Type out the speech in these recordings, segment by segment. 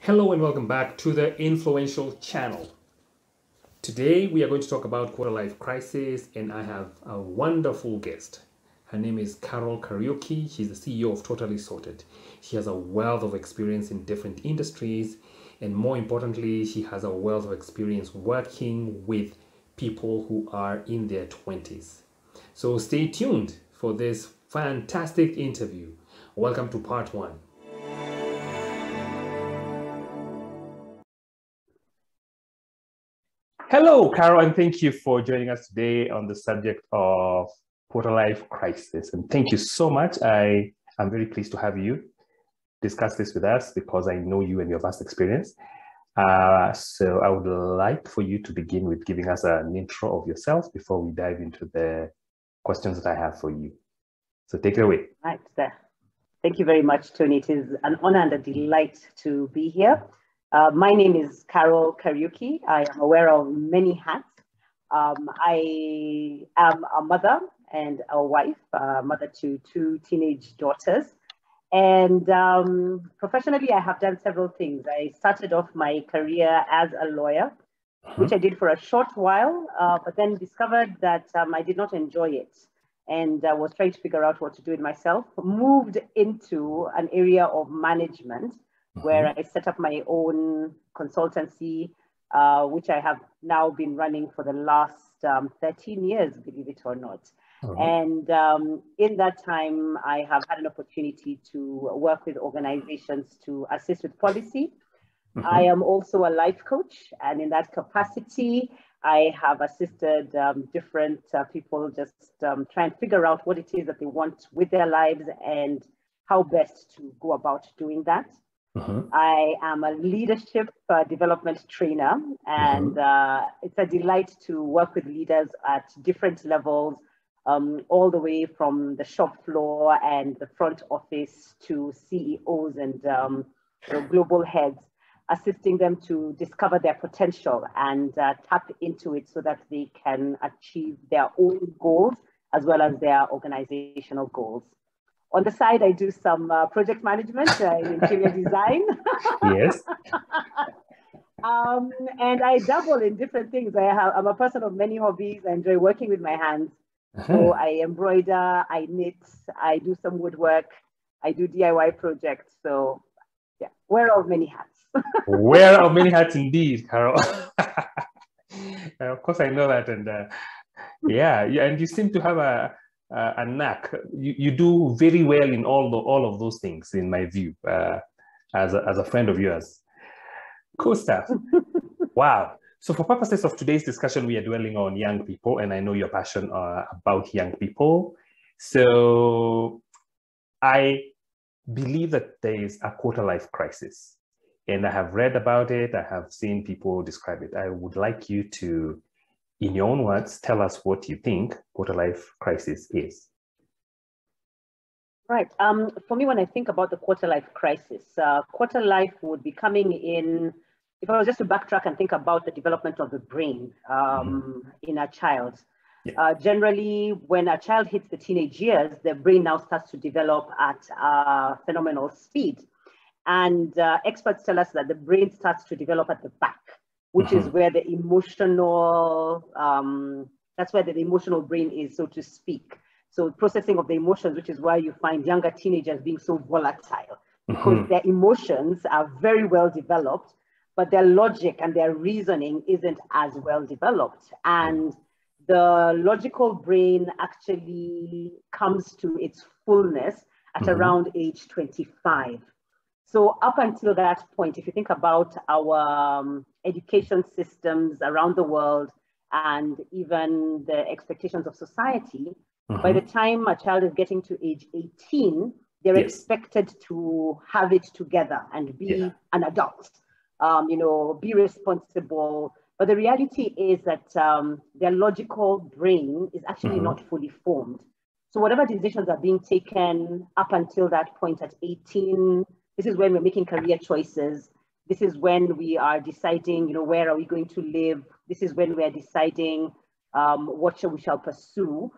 Hello and welcome back to the Influential Channel. Today we are going to talk about quarter life crisis, and I have a wonderful guest. Her name is Carol Kariuki. She's the CEO of Totally Sorted. She has a wealth of experience in different industries, and more importantly, she has a wealth of experience working with people who are in their 20s. So stay tuned for this fantastic interview. Welcome to part one. Hello, Carol, and thank you for joining us today on the subject of quarter-life crisis. And thank you so much. I am very pleased to have you discuss this with us because I know you and your vast experience. So I would like for you to begin with giving us an intro of yourself before we dive into the questions that I have for you. So take it away. Right. Thank you very much, Tony. It is an honor and a delight to be here. My name is Carol Kariuki. I am aware of many hats. I am a mother and a wife, mother to two teenage daughters. And professionally, I have done several things. I started off my career as a lawyer, which I did for a short while, but then discovered that I did not enjoy it and was trying to figure out what to do with myself. Moved into an area of management where I set up my own consultancy, which I have now been running for the last 13 years, believe it or not. And in that time, I have had an opportunity to work with organizations to assist with policy. I am also a life coach, and in that capacity, I have assisted different people just try and figure out what it is that they want with their lives and how best to go about doing that. I am a leadership development trainer, and it's a delight to work with leaders at different levels, all the way from the shop floor and the front office to CEOs and global heads, assisting them to discover their potential and tap into it so that they can achieve their own goals as well as their organizational goals. On the side, I do some project management in interior design. Yes. And I dabble in different things. I'm a person of many hobbies. I enjoy working with my hands. So I embroider, I knit, I do some woodwork, I do DIY projects. So yeah, wear of many hats. Wear of many hats indeed, Carol. Of course, I know that. And yeah, and you seem to have a knack. You do very well in all of those things, in my view, as a friend of yours. Cool stuff. Wow. So for purposes of today's discussion, we are dwelling on young people, and I know your passion about young people. So I believe that there is a quarter life crisis, and I have read about it. I have seen people describe it. I would like you to, in your own words, tell us what you think quarter life crisis is. Right. For me, when I think about the quarter life crisis, quarter life would be coming in, if I was just to backtrack and think about the development of the brain in a child. Generally, when a child hits the teenage years, their brain now starts to develop at phenomenal speed. And experts tell us that the brain starts to develop at the back, which is where the emotional, that's where the emotional brain is, so to speak. So processing of the emotions, which is why you find younger teenagers being so volatile, because their emotions are very well developed, but their logic and their reasoning isn't as well developed. And the logical brain actually comes to its fullness at around age 25. So up until that point, if you think about our education systems around the world and even the expectations of society, by the time a child is getting to age 18, they're expected to have it together and be an adult, be responsible. But the reality is that their logical brain is actually not fully formed. So whatever decisions are being taken up until that point at 18, this is when we're making career choices. This is when we are deciding, where are we going to live? This is when we are deciding what we shall pursue.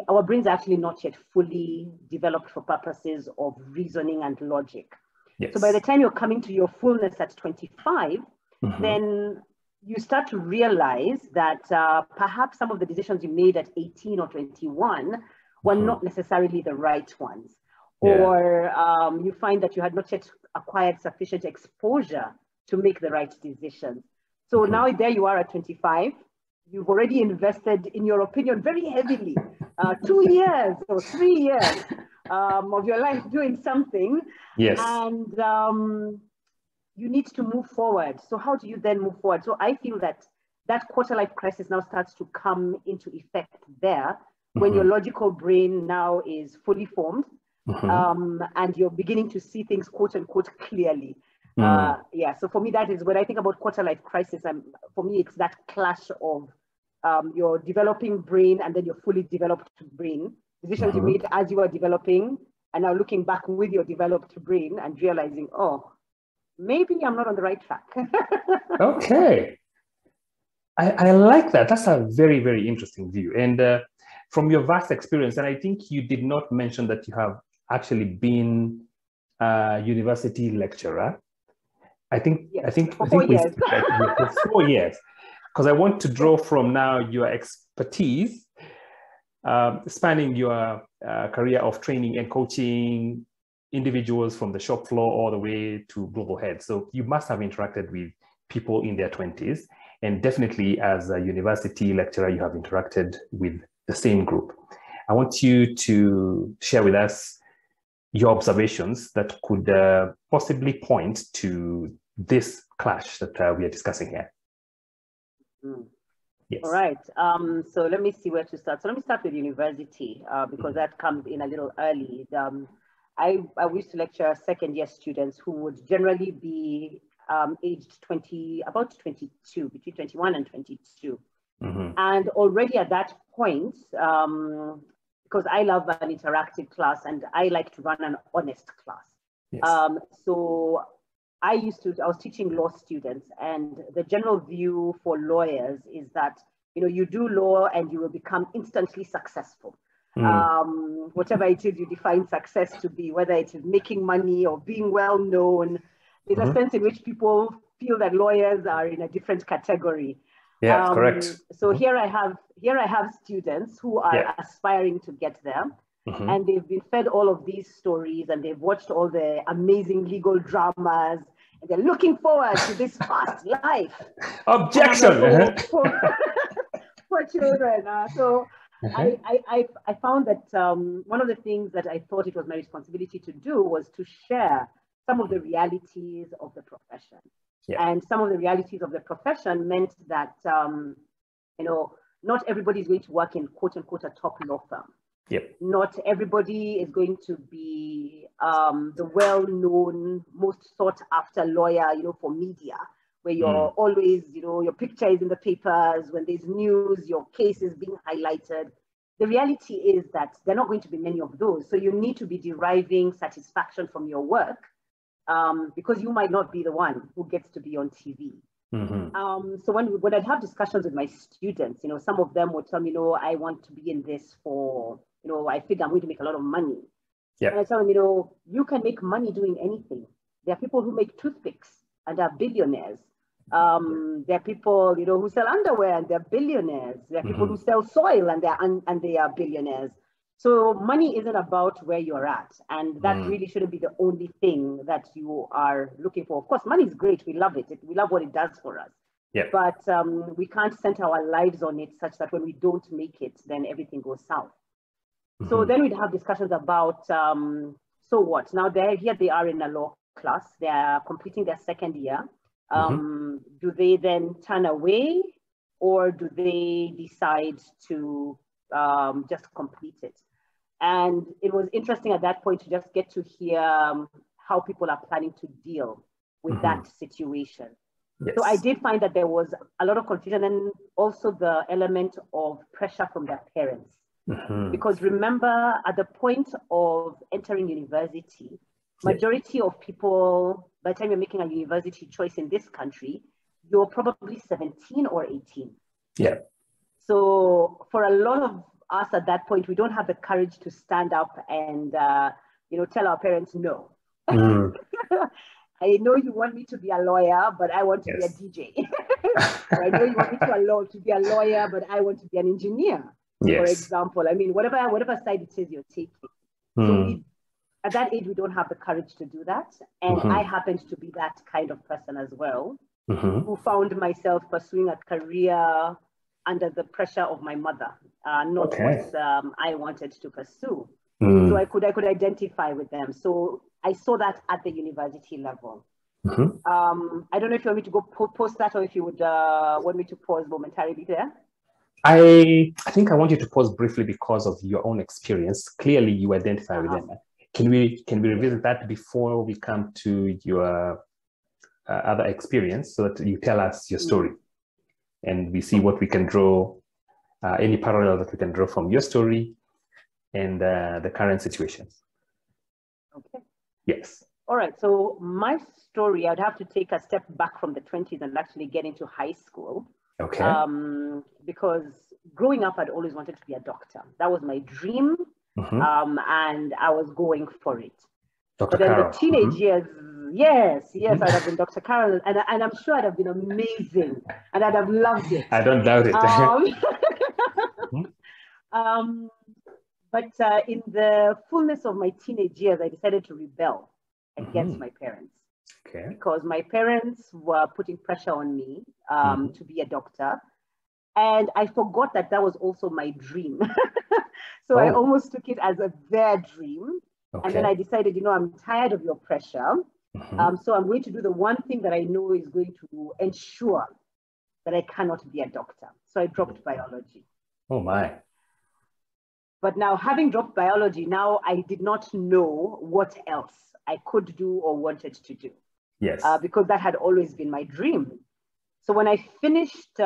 Our brains are actually not yet fully developed for purposes of reasoning and logic. Yes. So by the time you're coming to your fullness at 25, then you start to realize that perhaps some of the decisions you made at 18 or 21 were not necessarily the right ones. Or you find that you had not yet acquired sufficient exposure to make the right decisions. So now there you are at 25. You've already invested, in your opinion, very heavily, 2 years or 3 years of your life doing something. Yes. And you need to move forward. So how do you then move forward? So I feel that that quarter life crisis now starts to come into effect there when your logical brain now is fully formed, and you're beginning to see things, quote unquote, clearly. So for me, that is when I think about quarter life crisis. For me, it's that clash of your developing brain and then your fully developed brain. Decisions you made as you were developing, and now looking back with your developed brain and realizing, oh, maybe I'm not on the right track. Okay. I like that. That's a very, very interesting view. And from your vast experience, and I think you did not mention that you have actually been a university lecturer. I think for 4 years. For 4 years, because I want to draw from now your expertise spanning your career of training and coaching individuals from the shop floor all the way to global heads. So you must have interacted with people in their 20s, and definitely as a university lecturer, you have interacted with the same group. I want you to share with us your observations that could possibly point to this clash that we are discussing here. Yes. All right. So let me see where to start. So let me start with university because that comes in a little early. I used to lecture second-year students who would generally be aged 20, about 22, between 21 and 22. And already at that point, because I love an interactive class and I like to run an honest class. Yes. So I was teaching law students, and the general view for lawyers is that, you do law and you will become instantly successful. Whatever it is you define success to be, whether it is making money or being well known, there's a sense in which people feel that lawyers are in a different category. Yeah, correct. So here I have students who are aspiring to get there, and they've been fed all of these stories, and they've watched all the amazing legal dramas, and they're looking forward to this fast life. Objection! Like, for children. I found that one of the things that I thought it was my responsibility to do was to share some of the realities of the profession. And some of the realities of the profession meant that, not everybody is going to work in quote unquote a top law firm. Not everybody is going to be the well-known, most sought after lawyer, for media, where you're always, your picture is in the papers. When there's news, your case is being highlighted. The reality is that there are not going to be many of those. So you need to be deriving satisfaction from your work because you might not be the one who gets to be on TV. So when I'd have discussions with my students, some of them would tell me, I want to be in this for, I figure I'm going to make a lot of money. And I tell them, you can make money doing anything. There are people who make toothpicks and are billionaires. There are people, who sell underwear and they're billionaires. There are people who sell soil and they are billionaires. So money isn't about where you're at, and that really shouldn't be the only thing that you are looking for. Of course, money is great. We love it. We love what it does for us. But we can't center our lives on it such that when we don't make it, then everything goes south. So then we'd have discussions about, so what? Now here they are in a law class. They are completing their second year. Do they then turn away, or do they decide to just complete it? And it was interesting at that point to just get to hear how people are planning to deal with that situation. So I did find that there was a lot of confusion, and also the element of pressure from their parents. Because remember, at the point of entering university, majority of people, by the time you're making a university choice in this country, you're probably 17 or 18. So for a lot of us at that point, we don't have the courage to stand up and tell our parents no. Mm. I know you want me to be a lawyer, but I want to be a Yes. DJ. I know you want me to be a lawyer, but I want to be an engineer, for Yes. example. I mean, whatever side it is you're taking. So Mm. at that age, we don't have the courage to do that. And I happened to be that kind of person as well, who found myself pursuing a career under the pressure of my mother, not Okay. what I wanted to pursue. Mm. So I could identify with them. So I saw that at the university level. I don't know if you want me to go post that, or if you would want me to pause momentarily there. I think I want you to pause briefly because of your own experience. Clearly, you identify with them. Can we revisit that before we come to your other experience, so that you tell us your story, and we see what we can draw, any parallel that we can draw from your story and the current situations. Okay. Yes. All right. So my story, I'd have to take a step back from the 20s and actually get into high school. Okay. Because growing up, I'd always wanted to be a doctor. That was my dream, and I was going for it. Dr. But then Carol. the teenage years, yes, I'd have been Dr. Carol, and I'm sure I'd have been amazing, and I'd have loved it. I don't doubt it. But in the fullness of my teenage years, I decided to rebel against my parents. Okay. Because my parents were putting pressure on me to be a doctor. And I forgot that was also my dream. So I almost took it as their dream. Okay. And then I decided, I'm tired of your pressure. So I'm going to do the one thing that I know is going to ensure that I cannot be a doctor. So I dropped biology. Oh my. But now, having dropped biology, now I did not know what else I could do or wanted to do. Yes. Because that had always been my dream. So when I finished